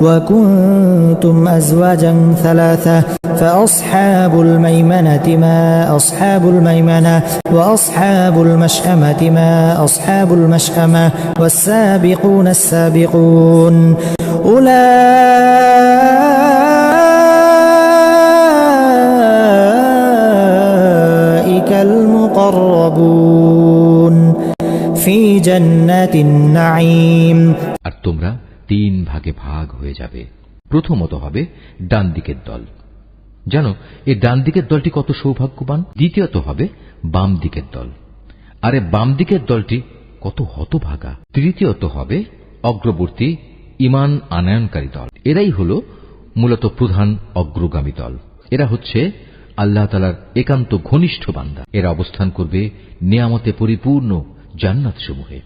وكنتم أزواجا ثلاثة فأصحاب الميمنة ما أصحاب الميمنة وأصحاب المشأمة ما أصحاب المشأمة والسابقون السابقون أولئك المقربون في جنات النعيم। আর তোমরা 3 ভাগে ভাগ হয়ে যাবে। প্রথমত হবে ডান দিকের দল, জানো এই ডান দিকের দলটি কত সৌভাগ্যবান। দ্বিতীয়ত হবে বাম দিকের দল, আরে বাম দিকের দলটি কত হতভাগা। তৃতীয়ত হবে অগ্রবর্তী ঈমান আনয়নকারী দল, এরাই হল মূলত প্রধান অগ্রগামী দল। এরা হচ্ছে আল্লাহ তাআলার একান্ত ঘনিষ্ঠ বান্দা। এরা অবস্থান করবে নিয়ামতে পরিপূর্ণ জান্নাত সমূহে।